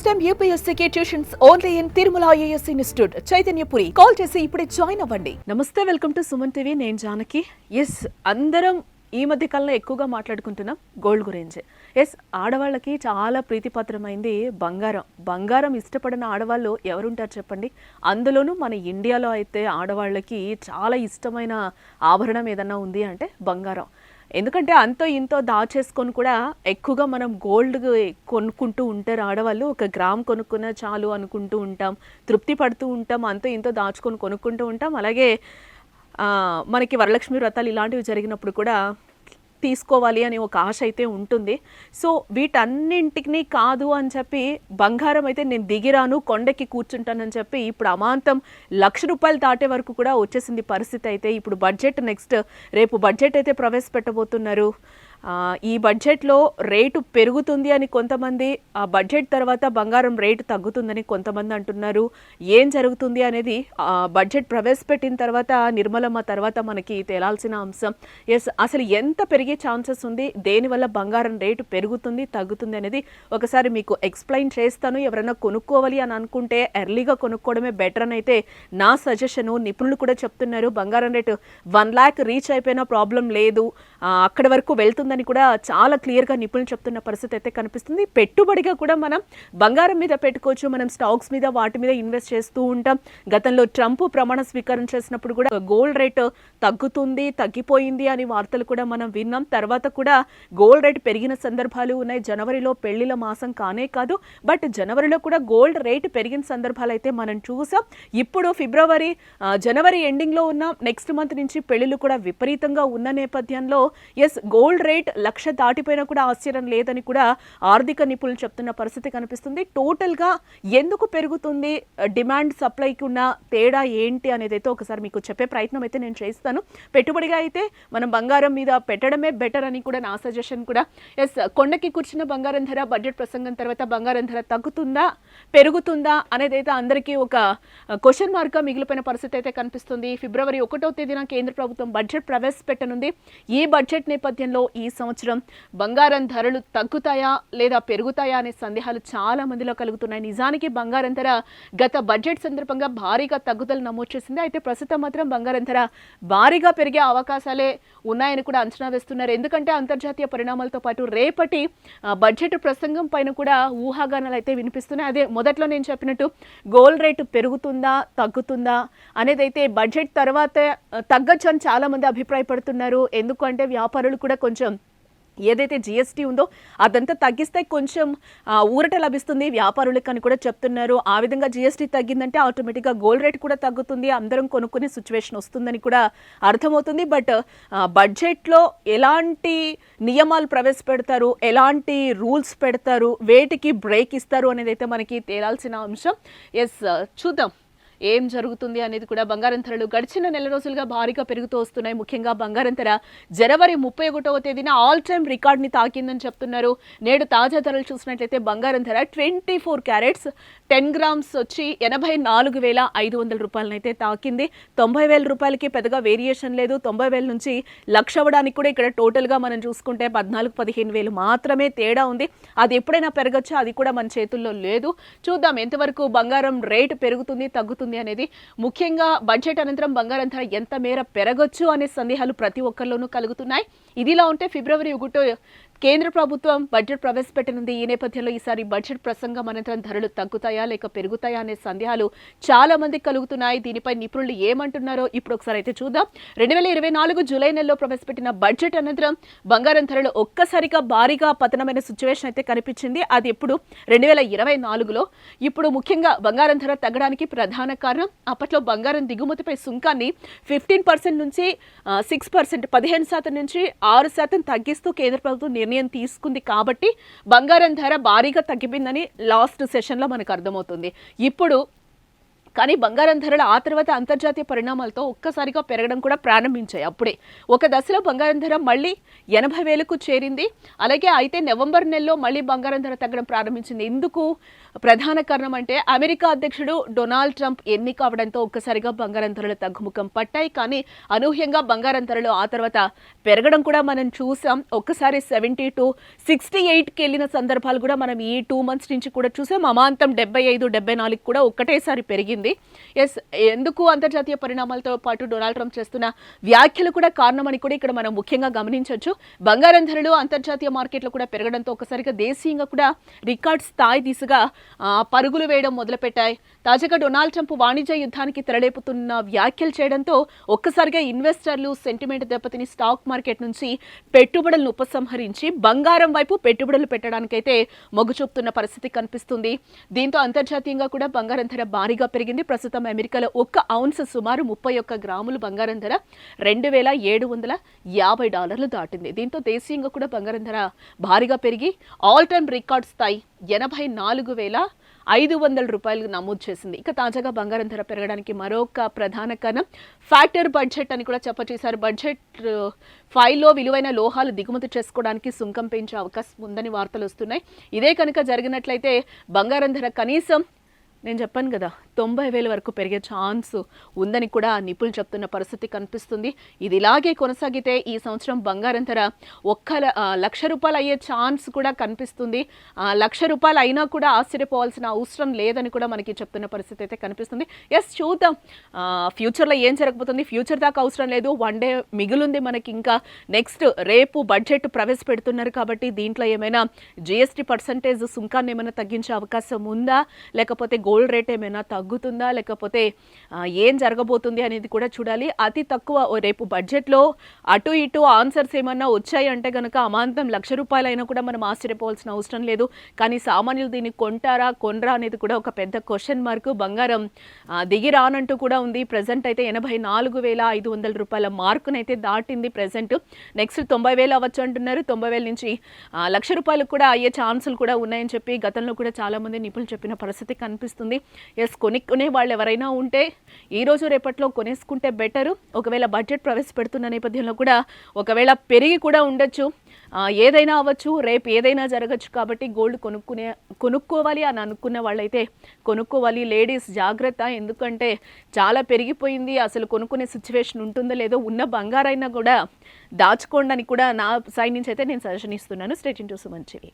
Time యూపీఎస్సీకి tuitions only in Tirumala IAS institute Chaitanyapuri. Call చేసి ఇప్పుడే జాయిన్ అవ్వండి. నమస్తే, వెల్కమ్ టు సుమన్ టీవీ. నేను జానకి. అందరం ఈ మధ్య కాలంలో ఎక్కువగా మాట్లాడుకుంటున్నాం గోల్డ్ గురించి. ఆడవాళ్ళకి చాలా ప్రీతిపాత్రమైంది బంగారం. బంగారం ఇష్టపడిన ఆడవాళ్ళు ఎవరుంటారు చెప్పండి? అందులోనూ మన ఇండియాలో అయితే ఆడవాళ్ళకి చాలా ఇష్టమైన ఆభరణం ఏదన్నా ఉంది అంటే బంగారం. ఎందుకంటే అంతో ఇంతో దాచేసుకొని కూడా ఎక్కువగా మనం గోల్డ్ కొనుక్కుంటూ ఉంటారు ఆడవాళ్ళు. 1 గ్రామ్ కొనుక్కున్నా చాలు అనుకుంటూ ఉంటాం, తృప్తి పడుతూ ఉంటాం, అంతో ఇంతో దాచుకొని కొనుక్కుంటూ ఉంటాం. అలాగే మనకి వరలక్ష్మి వ్రతాలు ఇలాంటివి జరిగినప్పుడు కూడా తీసుకోవాలి అని ఒక ఆశ అయితే ఉంటుంది. సో వీటన్నింటినీ కాదు అని చెప్పి బంగారం అయితే నేను దిగిరాను, కొండకి కూర్చుంటానని చెప్పి ఇప్పుడు అమాంతం ₹1,00,000 దాటే వరకు కూడా వచ్చేసింది పరిస్థితి. అయితే ఇప్పుడు బడ్జెట్ రేపు బడ్జెట్ అయితే ప్రవేశపెట్టబోతున్నారు. ఈ బడ్జెట్లో రేటు పెరుగుతుంది అని కొంతమంది, ఆ బడ్జెట్ తర్వాత బంగారం రేటు తగ్గుతుందని కొంతమంది అంటున్నారు. ఏం జరుగుతుంది అనేది బడ్జెట్ ప్రవేశపెట్టిన తర్వాత, నిర్మలమ్మ తర్వాత మనకి తేలాల్సిన అంశం. అసలు ఎంత పెరిగే ఛాన్సెస్ ఉంది, దేనివల్ల బంగారం రేటు పెరుగుతుంది తగ్గుతుంది అనేది ఒకసారి మీకు ఎక్స్ప్లెయిన్ చేస్తాను. ఎవరైనా కొనుక్కోవాలి అని అనుకుంటే ఎర్లీగా కొనుక్కోవడమే బెటర్ అని అయితే నా సజెషను. నిపుణులు కూడా చెప్తున్నారు బంగారం రేటు 1 lakh రీచ్ అయిపోయినా ప్రాబ్లం లేదు, అక్కడి వరకు వెళ్తుందని కూడా చాలా క్లియర్గా నిపుణులు చెప్తున్న పరిస్థితి అయితే కనిపిస్తుంది. పెట్టుబడిగా కూడా మనం బంగారం మీద పెట్టుకోవచ్చు, మనం స్టాక్స్ మీద వాటి మీద ఇన్వెస్ట్ చేస్తూ ఉంటాం. గతంలో ట్రంప్ ప్రమాణ స్వీకారం చేసినప్పుడు కూడా గోల్డ్ రేట్ తగ్గుతుంది, తగ్గిపోయింది అని వార్తలు కూడా మనం విన్నాం. తర్వాత కూడా గోల్డ్ రేట్ పెరిగిన సందర్భాలు ఉన్నాయి. జనవరిలో పెళ్లిల మాసం కానే కాదు, బట్ జనవరిలో కూడా గోల్డ్ రేట్ పెరిగిన సందర్భాలు అయితే మనం చూసాం. ఇప్పుడు జనవరి ఎండింగ్లో ఉన్న నెక్స్ట్ మంత్ నుంచి పెళ్లిళ్ళు కూడా విపరీతంగా ఉన్న నేపథ్యంలో గోల్డ్ రేట్ 1,00,000 దాటిపోయినా కూడా ఆశ్చర్యం లేదని కూడా ఆర్థిక నిపుణులు చెప్తున్న పరిస్థితి కనిపిస్తుంది. టోటల్గా ఎందుకు పెరుగుతుంది, డిమాండ్ సప్లైకి ఉన్న తేడా ఏంటి అనేది అయితే ఒకసారి మీకు చెప్పే ప్రయత్నం అయితే నేను చేస్తాను. పెట్టుబడిగా అయితే మనం బంగారం మీద పెట్టడమే బెటర్ అని కూడా నా సజెషన్ కూడా. కొండకి కూర్చున్న బంగారం ధర బడ్జెట్ ప్రసంగం తర్వాత బంగారం ధర తగ్గుతుందా పెరుగుతుందా అనేది అయితే అందరికీ ఒక క్వశ్చన్ మార్క్గా మిగిలిపోయిన పరిస్థితి అయితే కనిపిస్తుంది. ఫిబ్రవరి 1వ తేదీన కేంద్ర ప్రభుత్వం బడ్జెట్ ప్రవేశపెట్టనుంది. ఈ బడ్జెట్ నేపథ్యంలో ఈ సంవత్సరం బంగారం ధరలు తగ్గుతాయా లేదా పెరుగుతాయా అనే సందేహాలు చాలా మందిలో కలుగుతున్నాయి. నిజానికి బంగారం ధర గత బడ్జెట్ సందర్భంగా భారీగా తగ్గుదల నమోదు చేసింది. అయితే ప్రస్తుతం మాత్రం బంగారం ధర భారీగా పెరిగే అవకాశాలే ఉన్నాయని కూడా అంచనా వేస్తున్నారు. ఎందుకంటే అంతర్జాతీయ పరిణామాలతో పాటు రేపటి బడ్జెట్ ప్రసంగం పైన కూడా ఊహాగానాలు అయితే వినిపిస్తున్నాయి. అదే మొదట్లో నేను చెప్పినట్టు గోల్డ్ రేటు పెరుగుతుందా తగ్గుతుందా అనేది అయితే బడ్జెట్ తర్వాత తగ్గచ్చు అని చాలా మంది అభిప్రాయపడుతున్నారు. ఎందుకంటే వ్యాపారులు కూడా కొంచెం ఏదైతే జిఎస్టీ ఉందో అదంతా తగ్గిస్తే కొంచెం ఊరట లభిస్తుంది వ్యాపారులకు అని కూడా చెప్తున్నారు. ఆ విధంగా జిఎస్టీ తగ్గిందంటే ఆటోమేటిక్గా గోల్డ్ రేట్ కూడా తగ్గుతుంది, అందరం కొనుక్కునే సిచ్యువేషన్ వస్తుందని కూడా అర్థమవుతుంది. బట్ బడ్జెట్లో ఎలాంటి నియమాలు ప్రవేశపెడతారు, ఎలాంటి రూల్స్ పెడతారు, వేటికి బ్రేక్ ఇస్తారు అనేది అయితే మనకి తేలాల్సిన అంశం. చూద్దాం ఏం జరుగుతుంది అనేది కూడా. బంగారం ధరలు గడిచిన నెల రోజులుగా భారీగా పెరుగుతూ వస్తున్నాయి. ముఖ్యంగా బంగారం ధర జనవరి 31వ తేదీన ఆల్ టైమ్ రికార్డ్ని తాకిందని చెప్తున్నారు. నేడు తాజా ధరలు చూసినట్లయితే బంగారం ధర 24 క్యారెట్స్ 10 గ్రామ్స్ వచ్చి ₹84,500 అయితే తాకింది. ₹90,000 పెద్దగా వేరియేషన్ లేదు. 90,000 నుంచి 1,00,000 అవ్వడానికి కూడా ఇక్కడ టోటల్గా మనం చూసుకుంటే 14,000-15,000 మాత్రమే తేడా ఉంది. అది ఎప్పుడైనా పెరగచ్చు, అది కూడా మన చేతుల్లో లేదు. చూద్దాం ఎంతవరకు బంగారం రేటు పెరుగుతుంది తగ్గుతుంది అనేది. ముఖ్యంగా బడ్జెట్ అనంతరం బంగారం ధర ఎంత మేర పెరగొచ్చు అనే సందేహాలు ప్రతి ఒక్కరిలోనూ కలుగుతున్నాయి. ఇదిలా ఉంటే ఫిబ్రవరి 1 కేంద్ర ప్రభుత్వం బడ్జెట్ ప్రవేశపెట్టనుంది. ఈ నేపథ్యంలో ఈసారి బడ్జెట్ ప్రసంగం అనంతరం ధరలు తగ్గుతాయా లేక పెరుగుతాయా అనే సందేహాలు చాలా మందికి కలుగుతున్నాయి. దీనిపై నిపుణులు ఏమంటున్నారో ఇప్పుడు ఒకసారి అయితే చూద్దాం. 2024 జూలై నెలలో ప్రవేశపెట్టిన బడ్జెట్ అనంతరం బంగారం ధరలు ఒక్కసారిగా భారీగా పతనమైన సిచ్యువేషన్ అయితే కనిపించింది. అది ఎప్పుడు 2024లో. ఇప్పుడు ముఖ్యంగా బంగారం ధర తగ్గడానికి ప్రధాన కారణం అప్పట్లో బంగారం దిగుమతిపై సుంకాన్ని 15% నుంచి 6%, 15% నుంచి 6% తగ్గిస్తూ కేంద్ర ప్రభుత్వం నిర్ణయం తీసుకుంది. కాబట్టి బంగారం ధర భారీగా తగ్గిపోయిందని లాస్ట్ సెషన్లో మనకు అర్థమవుతుంది. ఇప్పుడు కానీ బంగారం ధరలు ఆ తర్వాత అంతర్జాతీయ పరిణామాలతో ఒక్కసారిగా పెరగడం కూడా ప్రారంభించాయి. అప్పుడే ఒక దశలో బంగారం ధర మళ్ళీ 80,000కు చేరింది. అలాగే అయితే నవంబర్ నెలలో మళ్ళీ బంగారం ధర తగ్గడం ప్రారంభించింది. ఎందుకు ప్రధాన కారణం అంటే అమెరికా అధ్యక్షుడు డొనాల్డ్ ట్రంప్ ఎన్నిక అవడంతో ఒక్కసారిగా బంగారం ధరలు తగ్గుముఖం పట్టాయి. కానీ అనూహ్యంగా బంగారం ధరలు ఆ తర్వాత పెరగడం కూడా మనం చూసాం. ఒక్కసారి 70 to 68కి వెళ్ళిన సందర్భాలు కూడా మనం ఈ 2 months నుంచి కూడా చూసాం. అమాంతం 75, 74 కూడా ఒక్కటేసారి పెరిగింది. ఎస్, ఎందుకు అంతర్జాతీయ పరిణామాలతో పాటు డొనాల్డ్ ట్రంప్ చేస్తున్న వ్యాఖ్యలు కూడా కారణమని కూడా ఇక్కడ మనం ముఖ్యంగా గమనించవచ్చు. బంగారం ధరలు అంతర్జాతీయ మార్కెట్లో కూడా పెరగడంతో ఒక్కసారిగా దేశీయంగా కూడా రికార్డ్ స్థాయి దిశగా పరుగులు వేయడం మొదలుపెట్టాయి. తాజాగా డొనాల్డ్ ట్రంప్ వాణిజ్య యుద్ధానికి తెరలేపుతున్న వ్యాఖ్యలు చేయడంతో ఒక్కసారిగా ఇన్వెస్టర్లు సెంటిమెంట్ దెబ్బతిని స్టాక్ మార్కెట్ నుంచి పెట్టుబడులను ఉపసంహరించి బంగారం వైపు పెట్టుబడులు పెట్టడానికైతే మొగ్గు చూపుతున్న పరిస్థితి కనిపిస్తుంది. దీంతో అంతర్జాతీయంగా కూడా బంగారం ధర భారీగా పెరిగింది. ప్రస్తుతం అమెరికాలో 1 ounce సుమారు 31 గ్రాములు బంగారం ధర $2,750 దాటింది. దీంతో దేశీయంగా కూడా బంగారం ధర భారీగా పెరిగి ఆల్ టైమ్ రికార్డ్ స్థాయి $84,500 నమోదు చేసింది. ఇక తాజాగా బంగారం ధర పెరగడానికి మరొక ప్రధాన కారణం ఫ్యాక్టర్ బడ్జెట్ అని కూడా చెప్పచేశారు. బడ్జెట్ 5లో విలువైన లోహాలు దిగుమతి చేసుకోవడానికి సుంకం పెంచే అవకాశం ఉందని వార్తలు వస్తున్నాయి. ఇదే కనుక జరిగినట్లయితే బంగారం ధర కనీసం నేను చెప్పాను కదా 90,000 వరకు పెరిగే ఛాన్స్ ఉందని కూడా నిపుణులు చెప్తున్న పరిస్థితి కనిపిస్తుంది. ఇది ఇలాగే కొనసాగితే ఈ సంవత్సరం బంగారం ధర ₹1,00,000 అయ్యే ఛాన్స్ కూడా కనిపిస్తుంది. ₹1,00,000 అయినా కూడా ఆశ్చర్యపోవాల్సిన అవసరం లేదని కూడా మనకి చెప్తున్న పరిస్థితి అయితే కనిపిస్తుంది. ఎస్, చూద్దాం ఫ్యూచర్లో ఏం జరగబోతుంది. ఫ్యూచర్ దాకా అవసరం లేదు, 1 day మిగులుంది మనకి. ఇంకా నెక్స్ట్ రేపు బడ్జెట్ ప్రవేశపెడుతున్నారు కాబట్టి దీంట్లో ఏమైనా GST పర్సంటేజ్ సుంకాన్ని ఏమైనా తగ్గించే అవకాశం ఉందా, లేకపోతే గోల్డ్ రేట్ ఏమైనా తగ్గుతుందా, లేకపోతే ఏం జరగబోతుంది అనేది కూడా చూడాలి. అతి తక్కువ రేపు బడ్జెట్లో అటు ఇటు ఆన్సర్స్ ఏమన్నా వచ్చాయి అంటే కనుక అమాంతం ₹1,00,000 అయినా కూడా మనం ఆశ్చర్యపోవాల్సిన అవసరం లేదు. కానీ సామాన్యులు దీన్ని కొంటారా కొనరా అనేది కూడా ఒక పెద్ద క్వశ్చన్ మార్క్. బంగారం దిగి రానంటూ కూడా ఉంది. ప్రజెంట్ అయితే ₹84,500 మార్కునైతే దాటింది. ప్రజెంట్ నెక్స్ట్ 90,000 అవ్వచ్చు అంటున్నారు. 90,000 నుంచి ₹1,00,000 కూడా అయ్యే ఛాన్సులు కూడా ఉన్నాయని చెప్పి గతంలో కూడా చాలా మంది నిపుణులు చెప్పిన పరిస్థితి కనిపిస్తుంది. ఎస్, కొనుక్కునే వాళ్ళు ఎవరైనా ఉంటే ఈ రోజు రేపట్లో కొనేసుకుంటే బెటరు. ఒకవేళ బడ్జెట్ ప్రవేశపెడుతున్న నేపథ్యంలో కూడా ఒకవేళ పెరిగి కూడా ఉండొచ్చు, ఏదైనా అవ్వచ్చు, రేపు ఏదైనా జరగచ్చు. కాబట్టి గోల్డ్ కొనుక్కోవాలి అని అనుకున్న వాళ్ళైతే కొనుక్కోవాలి. లేడీస్ జాగ్రత్త, ఎందుకంటే చాలా పెరిగిపోయింది. అసలు కొనుక్కునే సిచ్యువేషన్ ఉంటుందో లేదో, ఉన్న బంగారైనా కూడా దాచుకోండి అని కూడా నా సైడ్ నుంచి అయితే నేను సజెషన్ ఇస్తున్నాను. Stay tuned to Suman TV.